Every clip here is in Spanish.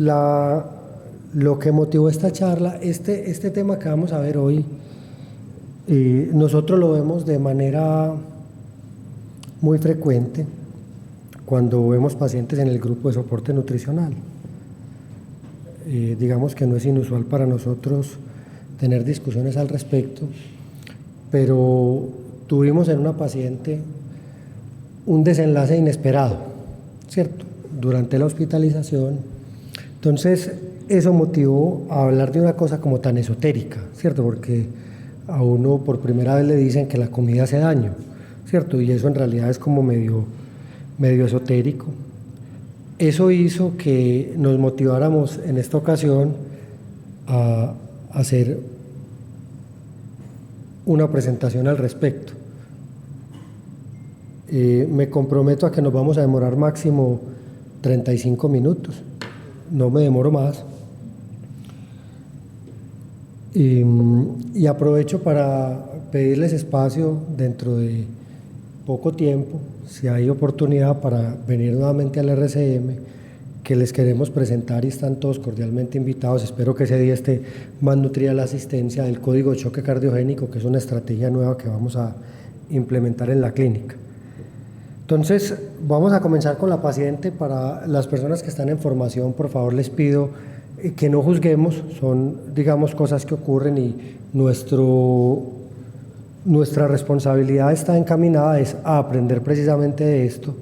lo que motivó esta charla, este tema que vamos a ver hoy, nosotros lo vemos de manera muy frecuente cuando vemos pacientes en el grupo de soporte nutricional. Digamos que no es inusual para nosotros tener discusiones al respecto, pero tuvimos en una paciente un desenlace inesperado, ¿cierto?, durante la hospitalización. Entonces, eso motivó a hablar de una cosa como tan esotérica, ¿cierto?, porque a uno por primera vez le dicen que la comida hace daño, ¿cierto?, y eso en realidad es como medio esotérico. Eso hizo que nos motiváramos en esta ocasión a hacer una presentación al respecto. Me comprometo a que nos vamos a demorar máximo 35 minutos, no me demoro más. Y aprovecho para pedirles espacio dentro de poco tiempo, si hay oportunidad, para venir nuevamente al RCM, que les queremos presentar y están todos cordialmente invitados. Espero que ese día esté más nutrida la asistencia del código de choque cardiogénico, que es una estrategia nueva que vamos a implementar en la clínica. Entonces, vamos a comenzar con la paciente. Para las personas que están en formación, por favor, les pido que no juzguemos, son, digamos, cosas que ocurren y nuestra responsabilidad está encaminada a aprender precisamente de esto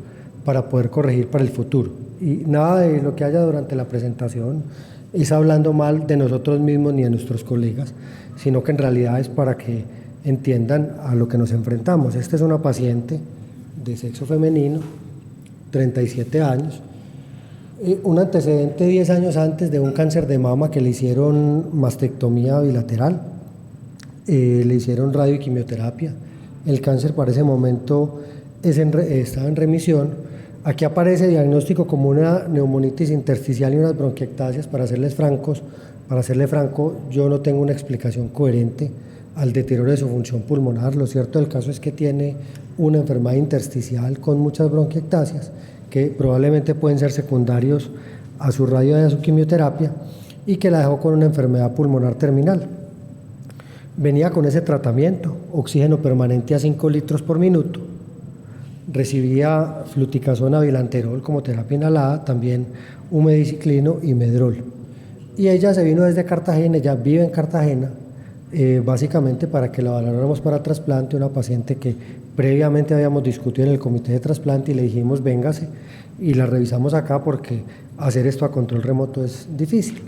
para poder corregir para el futuro. Y nada de lo que haya durante la presentación es hablando mal de nosotros mismos ni de nuestros colegas, sino que en realidad es para que entiendan a lo que nos enfrentamos. Esta es una paciente de sexo femenino, 37 años, un antecedente 10 años antes de un cáncer de mama que le hicieron mastectomía bilateral, le hicieron radio y quimioterapia. El cáncer para ese momento estaba en remisión. Aquí aparece diagnóstico como una neumonitis intersticial y unas bronquiectasias. Para serle franco, yo no tengo una explicación coherente al deterioro de su función pulmonar. Lo cierto del caso es que tiene una enfermedad intersticial con muchas bronquiectasias que probablemente pueden ser secundarios a su radio y a su quimioterapia, y que la dejó con una enfermedad pulmonar terminal. Venía con ese tratamiento, oxígeno permanente a 5 litros por minuto, recibía fluticasona bilanterol como terapia inhalada, también umediciclino y medrol. Y ella se vino desde Cartagena, ella vive en Cartagena, básicamente para que la valoráramos para trasplante, una paciente que previamente habíamos discutido en el comité de trasplante y le dijimos véngase y la revisamos acá porque hacer esto a control remoto es difícil.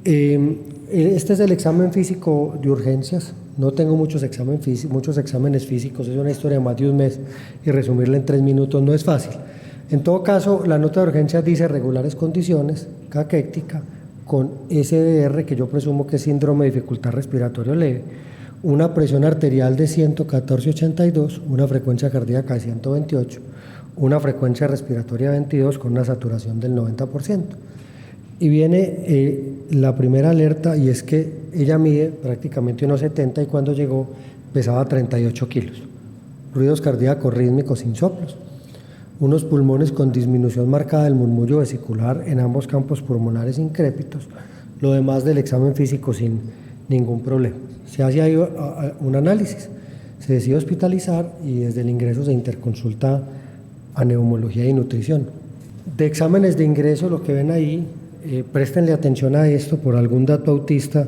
Este es el examen físico de urgencias. No tengo muchos exámenes físicos, es una historia de más de un mes y resumirla en 3 minutos no es fácil. En todo caso, la nota de urgencias dice regulares condiciones, caquéctica, con SDR, que yo presumo que es síndrome de dificultad respiratoria leve, una presión arterial de 114/82, una frecuencia cardíaca de 128, una frecuencia respiratoria de 22 con una saturación del 90%. Y viene la primera alerta, y es que ella mide prácticamente 1,70 y cuando llegó pesaba 38 kilos. Ruidos cardíacos rítmicos sin soplos. Unos pulmones con disminución marcada del murmullo vesicular en ambos campos pulmonares incrépitos. Lo demás del examen físico sin ningún problema. Se hace ahí un análisis, se decide hospitalizar y desde el ingreso se interconsulta a neumología y nutrición. De exámenes de ingreso, lo que ven ahí, préstenle atención a esto por algún dato autista,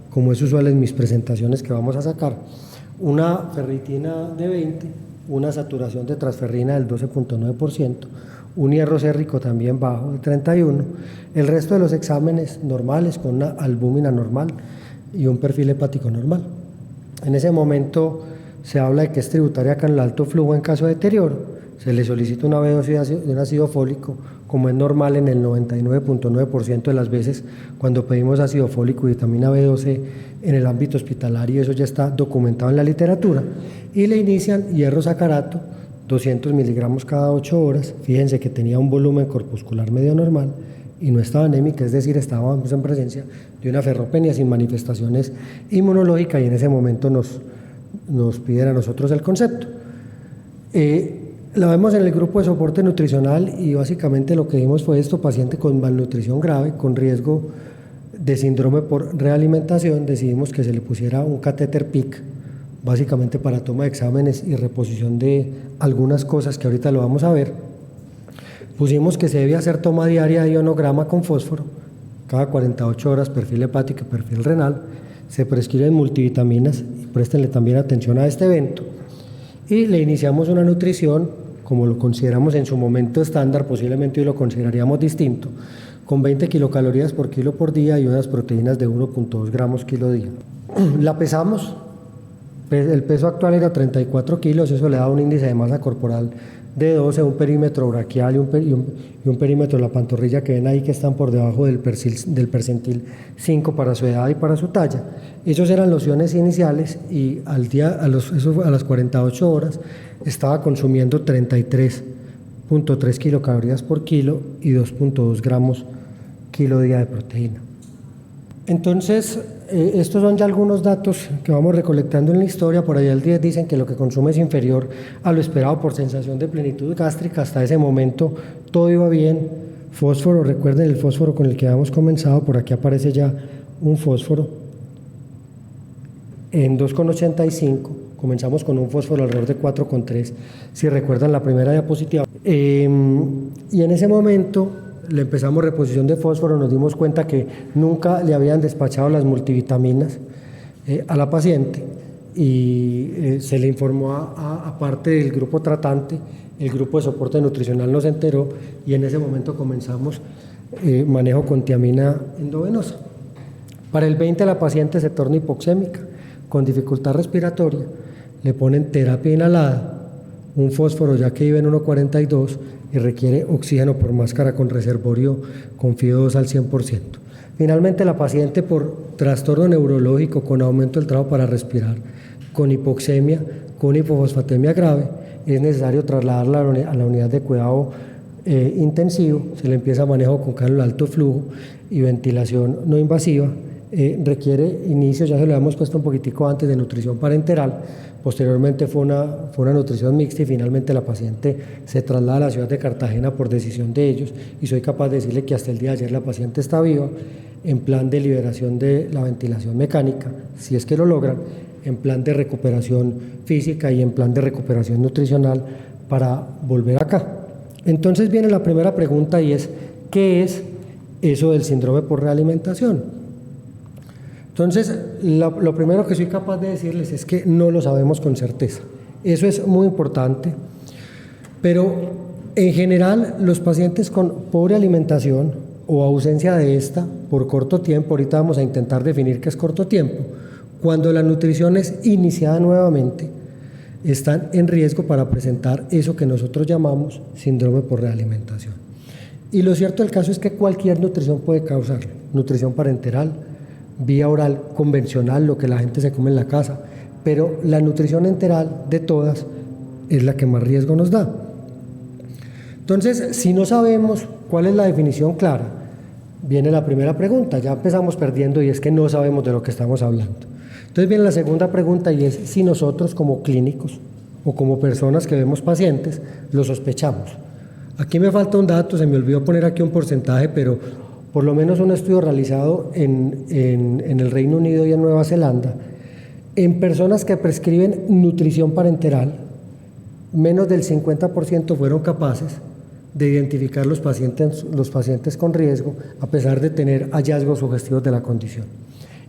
como es usual en mis presentaciones que vamos a sacar. Una ferritina de 20, una saturación de transferrina del 12.9%, un hierro sérrico también bajo de 31, el resto de los exámenes normales con una albúmina normal y un perfil hepático normal. En ese momento se habla de que es tributaria con el alto flujo en caso de deterioro. Se le solicita una B12 de un ácido fólico, como es normal en el 99.9% de las veces cuando pedimos ácido fólico y vitamina B12 en el ámbito hospitalario, eso ya está documentado en la literatura, y le inician hierro sacarato, 200 miligramos cada 8 horas, fíjense que tenía un volumen corpuscular medio normal y no estaba anémica, es decir, estábamos en presencia de una ferropenia sin manifestaciones inmunológicas, y en ese momento nos piden a nosotros el concepto. La vemos en el grupo de soporte nutricional y básicamente lo que vimos fue esto: paciente con malnutrición grave, con riesgo de síndrome por realimentación. Decidimos que se le pusiera un catéter PIC, básicamente para toma de exámenes y reposición de algunas cosas que ahorita lo vamos a ver. Pusimos que se debe hacer toma diaria de ionograma con fósforo, cada 48 horas, perfil hepático y perfil renal. Se prescriben multivitaminas, y préstenle también atención a este evento. Y le iniciamos una nutrición, como lo consideramos en su momento estándar, posiblemente hoy lo consideraríamos distinto, con 20 kilocalorías por kilo por día y unas proteínas de 1.2 gramos kilo día. La pesamos, el peso actual era 34 kilos, eso le da un índice de masa corporal de 12, un perímetro braquial y un perímetro de la pantorrilla que ven ahí que están por debajo del percentil 5 para su edad y para su talla. Esos eran los iones iniciales y a las 48 horas estaba consumiendo 33.3 kilocalorías por kilo y 2.2 gramos kilo día de proteína. Entonces, estos son ya algunos datos que vamos recolectando en la historia. Por allá el 10 dicen que lo que consume es inferior a lo esperado por sensación de plenitud gástrica. Hasta ese momento todo iba bien. Fósforo, recuerden el fósforo con el que habíamos comenzado. Por aquí aparece ya un fósforo en 2,85. Comenzamos con un fósforo alrededor de 4,3, si recuerdan la primera diapositiva. Y en ese momento le empezamos reposición de fósforo, nos dimos cuenta que nunca le habían despachado las multivitaminas a la paciente y se le informó aparte del grupo tratante, el grupo de soporte nutricional nos enteró y en ese momento comenzamos manejo con tiamina endovenosa. Para el 20 la paciente se torna hipoxémica, con dificultad respiratoria, le ponen terapia inhalada, un fósforo ya que vive en 1,42 y requiere oxígeno por máscara con reservorio con FIO2 al 100%. Finalmente la paciente por trastorno neurológico con aumento del trabajo para respirar, con hipoxemia, con hipofosfatemia grave, es necesario trasladarla a la unidad de cuidado intensivo. Se le empieza manejo con cánula de alto flujo y ventilación no invasiva. Requiere inicio, ya se lo habíamos puesto un poquitico antes, de nutrición parenteral. Posteriormente fue una nutrición mixta y finalmente la paciente se traslada a la ciudad de Cartagena por decisión de ellos y soy capaz de decirle que hasta el día de ayer la paciente está viva, en plan de liberación de la ventilación mecánica, si es que lo logran, en plan de recuperación física y en plan de recuperación nutricional para volver acá. Entonces viene la primera pregunta y es, ¿qué es eso del síndrome por realimentación? Entonces, lo primero que soy capaz de decirles es que no lo sabemos con certeza. Eso es muy importante, pero en general los pacientes con pobre alimentación o ausencia de esta por corto tiempo, ahorita vamos a intentar definir qué es corto tiempo, cuando la nutrición es iniciada nuevamente, están en riesgo para presentar eso que nosotros llamamos síndrome por realimentación. Y lo cierto del caso es que cualquier nutrición puede causarlo, nutrición parenteral, vía oral convencional, lo que la gente se come en la casa, pero la nutrición enteral de todas es la que más riesgo nos da. Entonces, si no sabemos cuál es la definición clara, viene la primera pregunta, ya empezamos perdiendo y es que no sabemos de lo que estamos hablando. Entonces viene la segunda pregunta y es si nosotros como clínicos o como personas que vemos pacientes lo sospechamos. Aquí me falta un dato, se me olvidó poner aquí un porcentaje, pero por lo menos un estudio realizado en el Reino Unido y en Nueva Zelanda, en personas que prescriben nutrición parenteral, menos del 50% fueron capaces de identificar los pacientes con riesgo, a pesar de tener hallazgos sugestivos de la condición.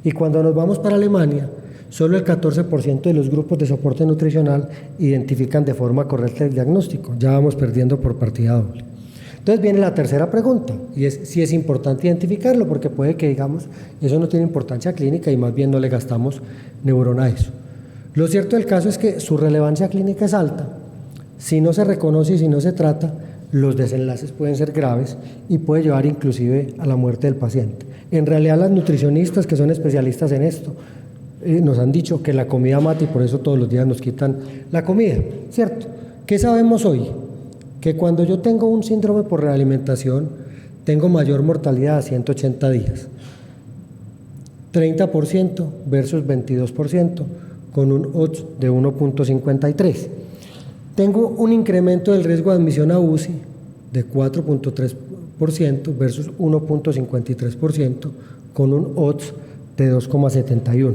Y cuando nos vamos para Alemania, solo el 14% de los grupos de soporte nutricional identifican de forma correcta el diagnóstico. Ya vamos perdiendo por partida doble. Entonces viene la tercera pregunta, y es si es importante identificarlo, porque puede que digamos, eso no tiene importancia clínica y más bien no le gastamos neurona a eso. Lo cierto del caso es que su relevancia clínica es alta. Si no se reconoce y si no se trata, los desenlaces pueden ser graves y puede llevar inclusive a la muerte del paciente. En realidad las nutricionistas que son especialistas en esto nos han dicho que la comida mata y por eso todos los días nos quitan la comida, ¿cierto? ¿Qué sabemos hoy? Que cuando yo tengo un síndrome por realimentación, tengo mayor mortalidad a 180 días. 30% versus 22%, con un odds de 1.53. Tengo un incremento del riesgo de admisión a UCI de 4.3% versus 1.53% con un odds de 2,71.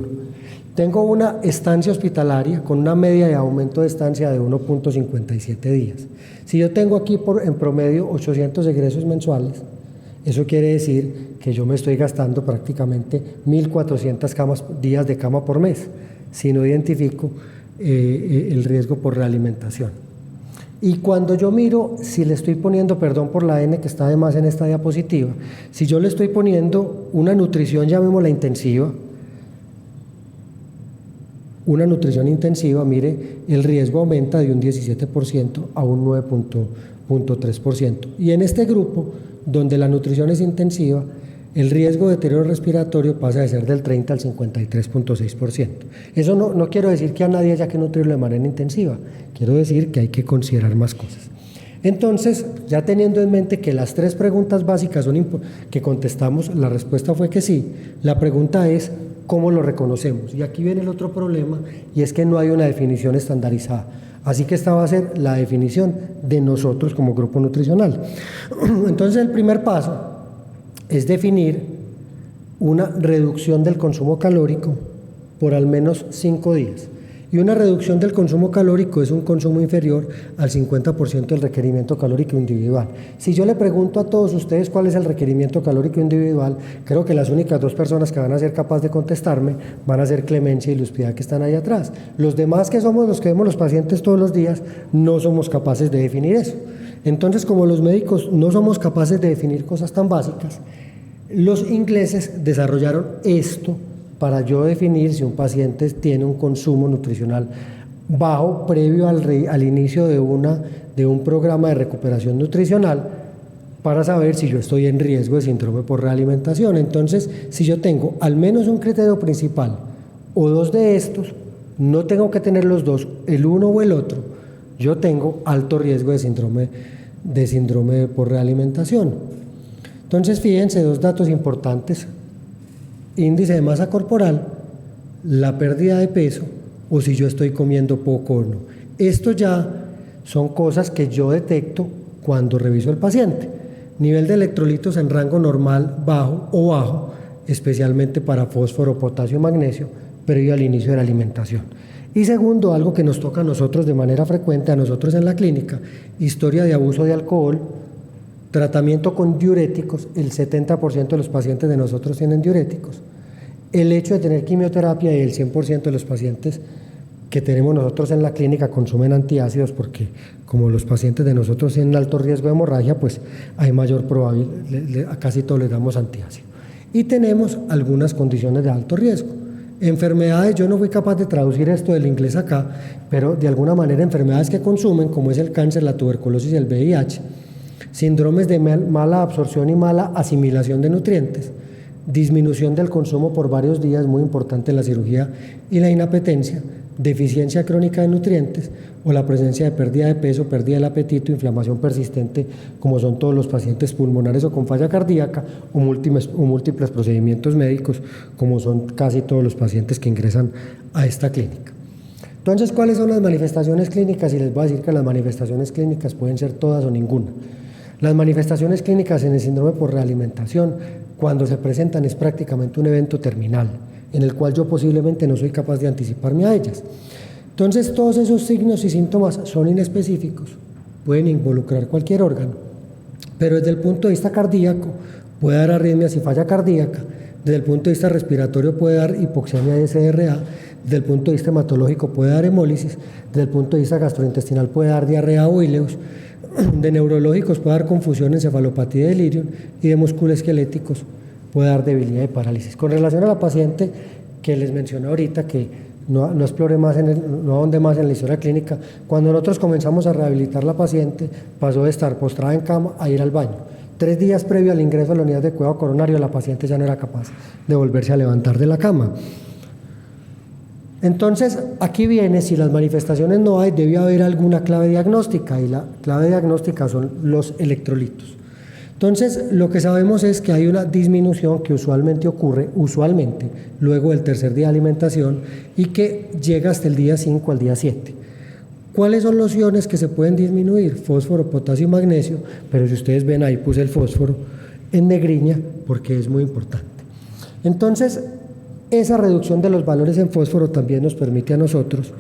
Tengo una estancia hospitalaria con una media de aumento de estancia de 1.57 días. Si yo tengo aquí en promedio 800 egresos mensuales, eso quiere decir que yo me estoy gastando prácticamente 1.400 días de cama por mes, si no identifico el riesgo por realimentación. Y cuando yo miro, si le estoy poniendo, perdón por la N que está además en esta diapositiva, si yo le estoy poniendo una nutrición, llamémosla intensiva, mire, el riesgo aumenta de un 17% a un 9.3%. Y en este grupo, donde la nutrición es intensiva, el riesgo de deterioro respiratorio pasa de ser del 30 al 53.6%. Eso no quiero decir que a nadie haya que nutrirlo de manera intensiva, quiero decir que hay que considerar más cosas. Entonces, ya teniendo en mente que las tres preguntas básicas que contestamos, la respuesta fue que sí, la pregunta es ¿cómo lo reconocemos? Y aquí viene el otro problema, y es que no hay una definición estandarizada. Así que esta va a ser la definición de nosotros como grupo nutricional. Entonces, el primer paso es definir una reducción del consumo calórico por al menos 5 días. Y una reducción del consumo calórico es un consumo inferior al 50% del requerimiento calórico individual. Si yo le pregunto a todos ustedes cuál es el requerimiento calórico individual, creo que las únicas dos personas que van a ser capaces de contestarme van a ser Clemencia y Luz Piedad, que están ahí atrás. Los demás, que somos los que vemos los pacientes todos los días, no somos capaces de definir eso. Entonces, como los médicos no somos capaces de definir cosas tan básicas, los ingleses desarrollaron esto para yo definir si un paciente tiene un consumo nutricional bajo previo al inicio de un programa de recuperación nutricional, para saber si yo estoy en riesgo de síndrome por realimentación. Entonces, si yo tengo al menos un criterio principal o dos de estos, no tengo que tener los dos, el uno o el otro, yo tengo alto riesgo de síndrome por realimentación. Entonces, fíjense, dos datos importantes: índice de masa corporal, la pérdida de peso, o si yo estoy comiendo poco o no. Esto ya son cosas que yo detecto cuando reviso al paciente. Nivel de electrolitos en rango normal, bajo o bajo, especialmente para fósforo, potasio, magnesio, previo al inicio de la alimentación. Y segundo, algo que nos toca a nosotros de manera frecuente, a nosotros en la clínica: historia de abuso de alcohol, tratamiento con diuréticos. El 70% de los pacientes de nosotros tienen diuréticos. El hecho de tener quimioterapia, y el 100% de los pacientes que tenemos nosotros en la clínica consumen antiácidos, porque como los pacientes de nosotros tienen alto riesgo de hemorragia, pues hay mayor probabilidad, a casi todos les damos antiácido. Y tenemos algunas condiciones de alto riesgo. Enfermedades, yo no fui capaz de traducir esto del inglés acá, pero de alguna manera enfermedades que consumen, como es el cáncer, la tuberculosis y el VIH, síndromes de mala absorción y mala asimilación de nutrientes, disminución del consumo por varios días, muy importante en la cirugía y la inapetencia, deficiencia crónica de nutrientes, o la presencia de pérdida de peso, pérdida del apetito, inflamación persistente, como son todos los pacientes pulmonares o con falla cardíaca, o múltiples procedimientos médicos, como son casi todos los pacientes que ingresan a esta clínica. Entonces, ¿cuáles son las manifestaciones clínicas? Y les voy a decir que las manifestaciones clínicas pueden ser todas o ninguna. Las manifestaciones clínicas en el síndrome por realimentación, cuando se presentan, es prácticamente un evento terminal, en el cual yo posiblemente no soy capaz de anticiparme a ellas. Entonces, todos esos signos y síntomas son inespecíficos, pueden involucrar cualquier órgano, pero desde el punto de vista cardíaco puede dar arritmias y falla cardíaca, desde el punto de vista respiratorio puede dar hipoxemia y SRA, desde el punto de vista hematológico puede dar hemólisis, desde el punto de vista gastrointestinal puede dar diarrea o ileus, de neurológicos puede dar confusión, encefalopatía y delirio, y de musculoesqueléticos puede dar debilidad y parálisis. Con relación a la paciente que les mencioné ahorita, que no exploré más, no ahondé más en la historia clínica, cuando nosotros comenzamos a rehabilitar la paciente, pasó de estar postrada en cama a ir al baño. 3 días previo al ingreso a la unidad de cuidado coronario, la paciente ya no era capaz de volverse a levantar de la cama. Entonces, aquí viene, si las manifestaciones no hay, debe haber alguna clave diagnóstica, y la clave diagnóstica son los electrolitos. Entonces, lo que sabemos es que hay una disminución que usualmente ocurre, luego del tercer día de alimentación, y que llega hasta el día 5 al día 7. ¿Cuáles son los iones que se pueden disminuir? Fósforo, potasio y magnesio, pero si ustedes ven ahí puse el fósforo en negriña porque es muy importante. Entonces, esa reducción de los valores en fósforo también nos permite a nosotros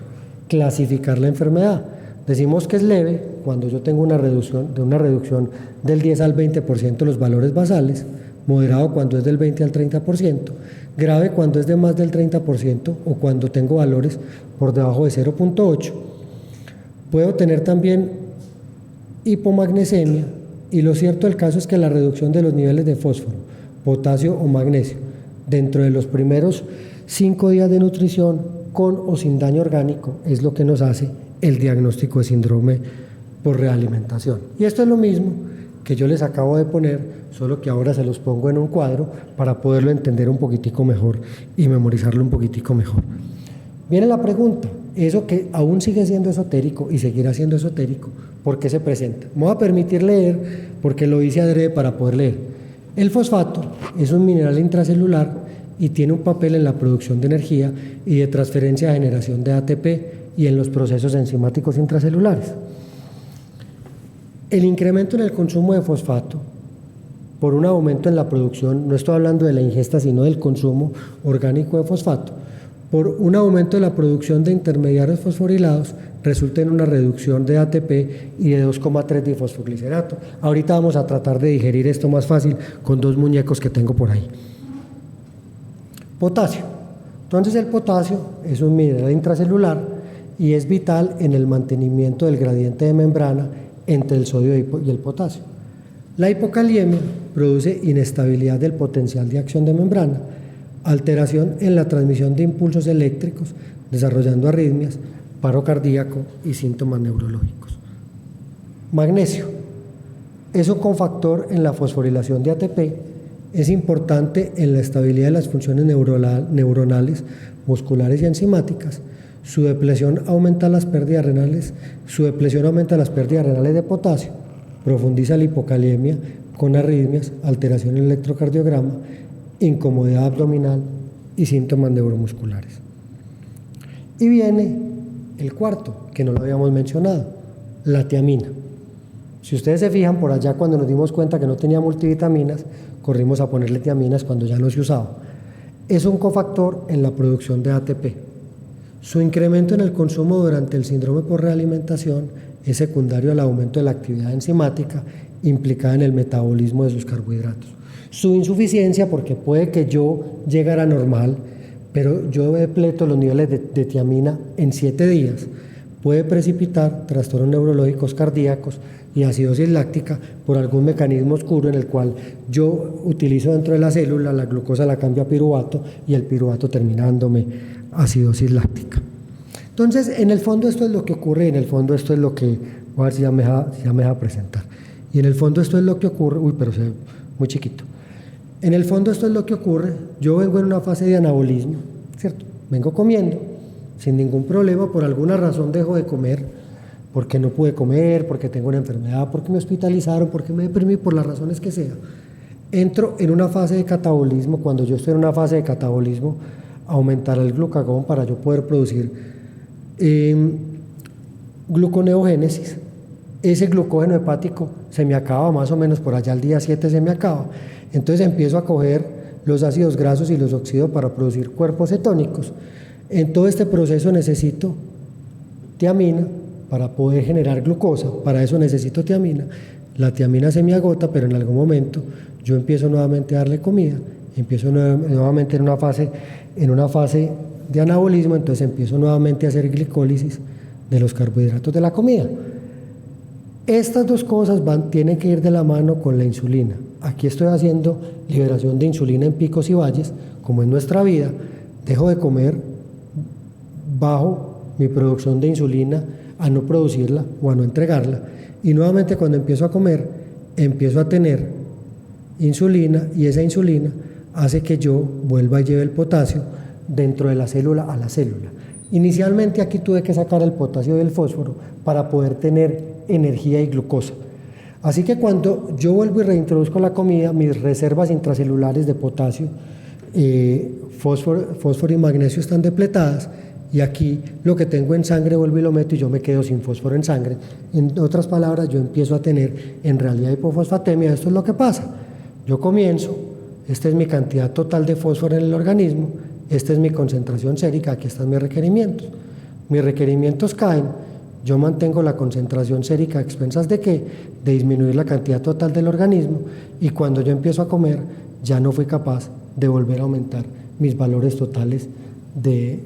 clasificar la enfermedad. Decimos que es leve cuando yo tengo una reducción del 10 al 20% de los valores basales, moderado cuando es del 20 al 30%, grave cuando es de más del 30% o cuando tengo valores por debajo de 0.8. Puedo tener también hipomagnesemia y lo cierto del caso es que la reducción de los niveles de fósforo, potasio o magnesio dentro de los primeros 5 días de nutrición con o sin daño orgánico es lo que nos hace el diagnóstico de síndrome por realimentación. Y esto es lo mismo que yo les acabo de poner, solo que ahora se los pongo en un cuadro para poderlo entender un poquitico mejor y memorizarlo un poquitico mejor. Viene la pregunta, eso que aún sigue siendo esotérico y seguirá siendo esotérico, ¿por qué se presenta? Me voy a permitir leer porque lo hice adrede para poder leer. El fosfato es un mineral intracelular y tiene un papel en la producción de energía y de transferencia de generación de ATP y en los procesos enzimáticos intracelulares. El incremento en el consumo de fosfato por un aumento en la producción, no estoy hablando de la ingesta sino del consumo orgánico de fosfato, por un aumento de la producción de intermediarios fosforilados resulta en una reducción de ATP y de 2,3 difosfoglicerato. Ahorita vamos a tratar de digerir esto más fácil con 2 muñecos que tengo por ahí. Potasio. Entonces el potasio es un mineral intracelular y es vital en el mantenimiento del gradiente de membrana entre el sodio y el potasio. La hipokaliemia produce inestabilidad del potencial de acción de membrana, alteración en la transmisión de impulsos eléctricos, desarrollando arritmias, paro cardíaco y síntomas neurológicos. Magnesio es un cofactor en la fosforilación de ATP, es importante en la estabilidad de las funciones neuronales, musculares y enzimáticas. Su depresión aumenta las pérdidas renales de potasio, profundiza la hipokaliemia con arritmias, alteración en el electrocardiograma, incomodidad abdominal y síntomas neuromusculares. Y viene el cuarto, que no lo habíamos mencionado, la tiamina. Si ustedes se fijan, por allá cuando nos dimos cuenta que no tenía multivitaminas, corrimos a ponerle tiaminas cuando ya no se usaba. Es un cofactor en la producción de ATP. Su incremento en el consumo durante el síndrome por realimentación es secundario al aumento de la actividad enzimática implicada en el metabolismo de sus carbohidratos. Su insuficiencia, porque puede que yo llegara normal, pero yo depleto los niveles de tiamina en 7 días, puede precipitar trastornos neurológicos cardíacos y acidosis láctica por algún mecanismo oscuro en el cual yo utilizo dentro de la célula, la glucosa la cambio a piruvato y el piruvato termina dándome acidosis láctica. Entonces, en el fondo esto es lo que ocurre, en el fondo esto es lo que, voy a ver si ya me deja presentar, y en el fondo esto es lo que ocurre, pero se ve muy chiquito. En el fondo esto es lo que ocurre, yo vengo en una fase de anabolismo, ¿cierto? Vengo comiendo sin ningún problema, por alguna razón dejo de comer, porque no pude comer, porque tengo una enfermedad, porque me hospitalizaron, porque me deprimí, por las razones que sea. Entro en una fase de catabolismo, cuando yo estoy en una fase de catabolismo, aumentará el glucagón para yo poder producir gluconeogénesis. Ese glucógeno hepático se me acaba más o menos por allá al día 7 se me acaba. Entonces empiezo a coger los ácidos grasos y los oxido para producir cuerpos cetónicos. En todo este proceso necesito tiamina para poder generar glucosa, para eso necesito tiamina. La tiamina se me agota, pero en algún momento yo empiezo nuevamente a darle comida, empiezo nuevamente en una fase de anabolismo, entonces empiezo nuevamente a hacer glicólisis de los carbohidratos de la comida. Estas dos cosas tienen que ir de la mano con la insulina. Aquí estoy haciendo liberación de insulina en picos y valles, como en nuestra vida. Dejo de comer, bajo mi producción de insulina a no producirla o a no entregarla. Y nuevamente cuando empiezo a comer, empiezo a tener insulina y esa insulina hace que yo vuelva y lleve el potasio dentro de la célula a la célula. Inicialmente aquí tuve que sacar el potasio y el fósforo para poder tener energía y glucosa. Así que cuando yo vuelvo y reintroduzco la comida, mis reservas intracelulares de potasio, fósforo y magnesio están depletadas y aquí lo que tengo en sangre vuelvo y lo meto y yo me quedo sin fósforo en sangre. En otras palabras, yo empiezo a tener en realidad hipofosfatemia. Esto es lo que pasa. Yo comienzo, esta es mi cantidad total de fósforo en el organismo, esta es mi concentración sérica, aquí están mis requerimientos. Mis requerimientos caen, yo mantengo la concentración sérica a expensas de ¿qué? De disminuir la cantidad total del organismo, y cuando yo empiezo a comer ya no fui capaz de volver a aumentar mis valores totales de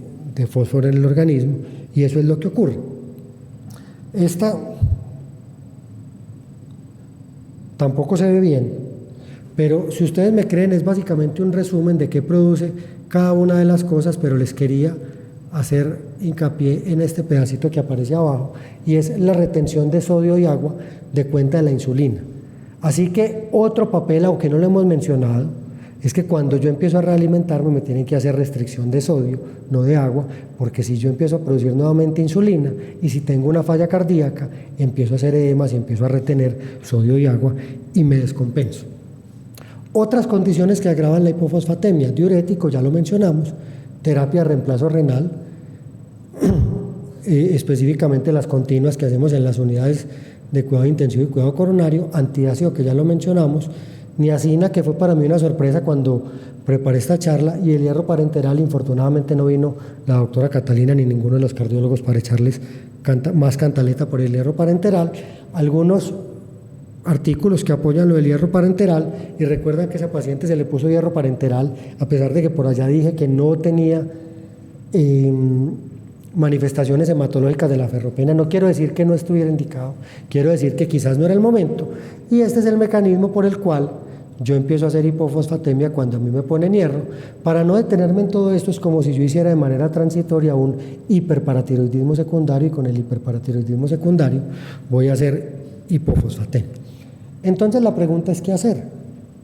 fósforo en el organismo, y eso es lo que ocurre. Esta tampoco se ve bien, pero si ustedes me creen es básicamente un resumen de qué produce cada una de las cosas, pero les quería hacer hincapié en este pedacito que aparece abajo, y es la retención de sodio y agua de cuenta de la insulina. Así que otro papel, aunque no lo hemos mencionado, es que cuando yo empiezo a realimentarme me tienen que hacer restricción de sodio, no de agua, porque si yo empiezo a producir nuevamente insulina y si tengo una falla cardíaca, empiezo a hacer edemas y empiezo a retener sodio y agua y me descompenso. Otras condiciones que agravan la hipofosfatemia: diurético, ya lo mencionamos, terapia de reemplazo renal, específicamente las continuas que hacemos en las unidades de cuidado intensivo y cuidado coronario, antiácido, que ya lo mencionamos, niacina, que fue para mí una sorpresa cuando preparé esta charla, y el hierro parenteral. Infortunadamente no vino la doctora Catalina ni ninguno de los cardiólogos para echarles más cantaleta por el hierro parenteral. Algunos artículos que apoyan lo del hierro parenteral, y recuerdan que a ese paciente se le puso hierro parenteral a pesar de que por allá dije que no tenía manifestaciones hematológicas de la ferropenia. No quiero decir que no estuviera indicado, quiero decir que quizás no era el momento, y este es el mecanismo por el cual yo empiezo a hacer hipofosfatemia cuando a mí me ponen hierro. Para no detenerme en todo esto, es como si yo hiciera de manera transitoria un hiperparatiroidismo secundario, y con el hiperparatiroidismo secundario voy a hacer hipofosfatemia. Entonces la pregunta es ¿qué hacer?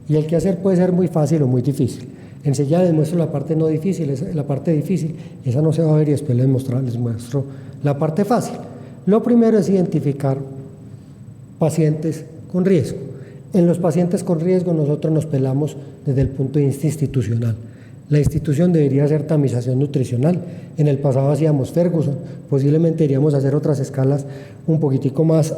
Y el qué hacer puede ser muy fácil o muy difícil. Enseguida les muestro la parte no difícil, la parte difícil, esa no se va a ver, y después les muestro la parte fácil. Lo primero es identificar pacientes con riesgo. En los pacientes con riesgo nosotros nos pelamos desde el punto de vista institucional. La institución debería hacer tamización nutricional. En el pasado hacíamos Ferguson, posiblemente deberíamos hacer otras escalas un poquitico más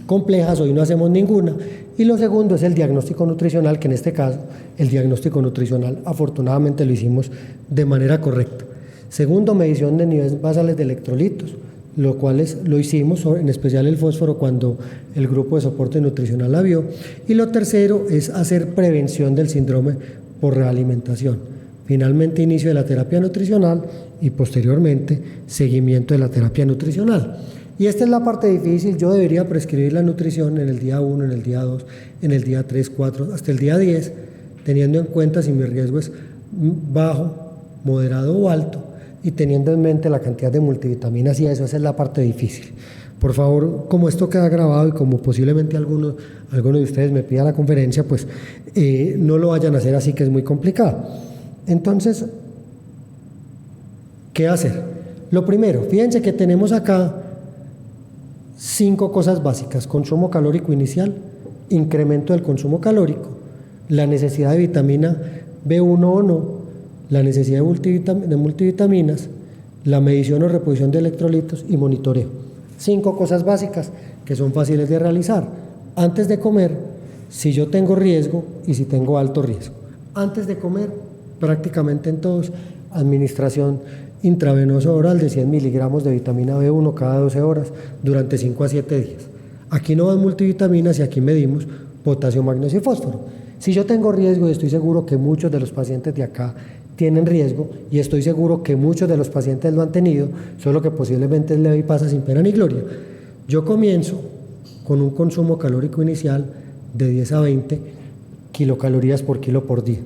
complejas, hoy no hacemos ninguna. Y lo segundo es el diagnóstico nutricional, que en este caso el diagnóstico nutricional afortunadamente lo hicimos de manera correcta. Segundo, medición de niveles basales de electrolitos, lo cual lo hicimos, en especial el fósforo, cuando el grupo de soporte nutricional la vio. Y lo tercero es hacer prevención del síndrome por realimentación. Finalmente, inicio de la terapia nutricional y posteriormente seguimiento de la terapia nutricional. Y esta es la parte difícil. Yo debería prescribir la nutrición en el día 1, en el día 2, en el día 3, 4, hasta el día 10, teniendo en cuenta si mi riesgo es bajo, moderado o alto, y teniendo en mente la cantidad de multivitaminas, y eso, esa es la parte difícil. Por favor, como esto queda grabado y como posiblemente alguno de ustedes me pida la conferencia, pues no lo vayan a hacer así, que es muy complicado. Entonces, ¿qué hacer? Lo primero, fíjense que tenemos acá 5 cosas básicas: consumo calórico inicial, incremento del consumo calórico, la necesidad de vitamina B1 o no, la necesidad de multivitaminas, la medición o reposición de electrolitos y monitoreo. 5 cosas básicas que son fáciles de realizar. Antes de comer, si yo tengo riesgo y si tengo alto riesgo. Antes de comer, prácticamente en todos, administración intravenosa oral de 100 miligramos de vitamina B1 cada 12 horas durante 5 a 7 días. Aquí no van multivitaminas y aquí medimos potasio, magnesio y fósforo. Si yo tengo riesgo, y estoy seguro que muchos de los pacientes de acá tienen riesgo, y estoy seguro que muchos de los pacientes lo han tenido, solo que posiblemente es leve y pasa sin pena ni gloria, yo comienzo con un consumo calórico inicial de 10 a 20 kilocalorías por kilo por día.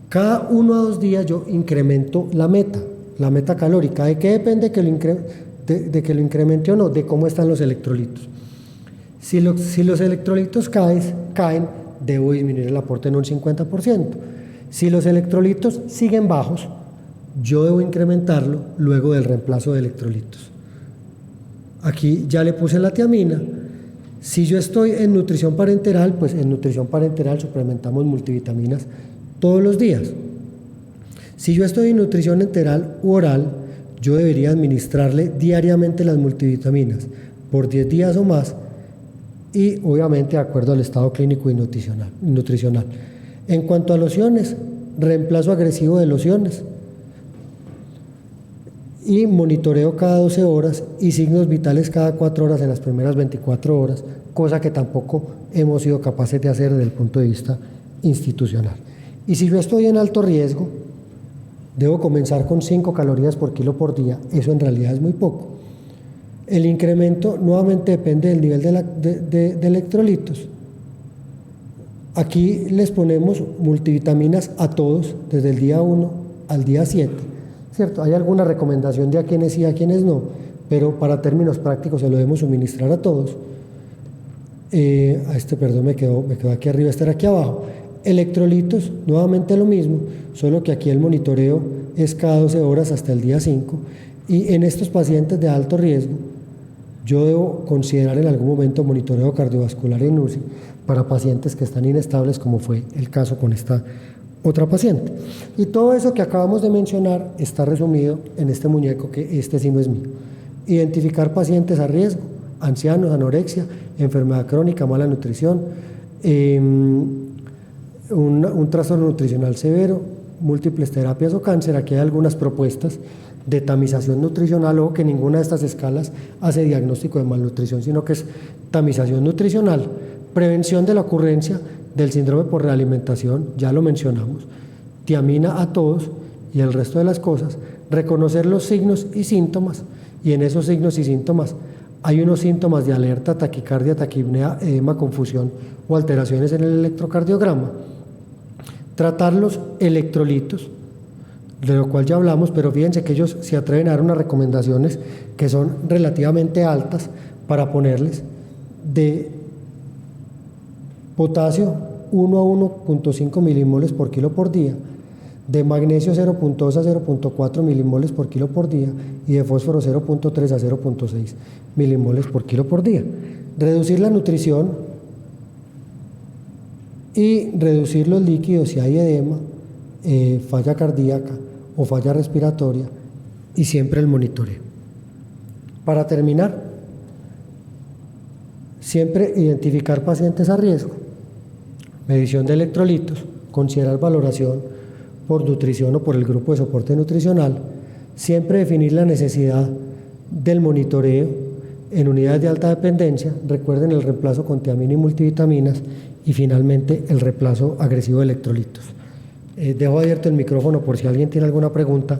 Cada 1 a 2 días yo incremento la meta calórica. ¿De qué depende de que lo incremente o no? De cómo están los electrolitos. Si los electrolitos caen, debo disminuir el aporte en un 50%. Si los electrolitos siguen bajos, yo debo incrementarlo luego del reemplazo de electrolitos. Aquí ya le puse la tiamina. Si yo estoy en nutrición parenteral, pues en nutrición parenteral suplementamos multivitaminas todos los días. Si yo estoy en nutrición enteral u oral, yo debería administrarle diariamente las multivitaminas por 10 días o más y obviamente de acuerdo al estado clínico y nutricional. En cuanto a lociones, reemplazo agresivo de lociones y monitoreo cada 12 horas y signos vitales cada 4 horas en las primeras 24 horas, cosa que tampoco hemos sido capaces de hacer desde el punto de vista institucional. Y si yo estoy en alto riesgo, debo comenzar con 5 calorías por kilo por día, eso en realidad es muy poco. El incremento nuevamente depende del nivel de electrolitos. Aquí les ponemos multivitaminas a todos desde el día 1 al día 7, ¿cierto? Hay alguna recomendación de a quienes sí, a quienes no, pero para términos prácticos se lo debemos suministrar a todos. Perdón, me quedó aquí arriba, este era aquí abajo. Electrolitos, nuevamente lo mismo, solo que aquí el monitoreo es cada 12 horas hasta el día 5 y en estos pacientes de alto riesgo yo debo considerar en algún momento monitoreo cardiovascular en UCI para pacientes que están inestables, como fue el caso con esta otra paciente. Y todo eso que acabamos de mencionar está resumido en este muñeco, que este sí no es mío. Identificar pacientes a riesgo, ancianos, anorexia, enfermedad crónica, mala nutrición, un trastorno nutricional severo, múltiples terapias o cáncer. Aquí hay algunas propuestas de tamización nutricional, o que ninguna de estas escalas hace diagnóstico de malnutrición, sino que es tamización nutricional, prevención de la ocurrencia del síndrome por realimentación, ya lo mencionamos, tiamina a todos y el resto de las cosas, reconocer los signos y síntomas, y en esos signos y síntomas hay unos síntomas de alerta, taquicardia, taquipnea, edema, confusión o alteraciones en el electrocardiograma. Tratar los electrolitos, de lo cual ya hablamos, pero fíjense que ellos se atreven a dar unas recomendaciones que son relativamente altas para ponerles de potasio 1 a 1.5 milimoles por kilo por día, de magnesio 0.2 a 0.4 milimoles por kilo por día y de fósforo 0.3 a 0.6 milimoles por kilo por día. Reducir la nutrición y reducir los líquidos si hay edema, falla cardíaca o falla respiratoria, y siempre el monitoreo. Para terminar, siempre identificar pacientes a riesgo, medición de electrolitos, considerar valoración por nutrición o por el grupo de soporte nutricional, siempre definir la necesidad del monitoreo en unidades de alta dependencia, recuerden el reemplazo con tiamina y multivitaminas, y finalmente el reemplazo agresivo de electrolitos. Dejo abierto el micrófono por si alguien tiene alguna pregunta.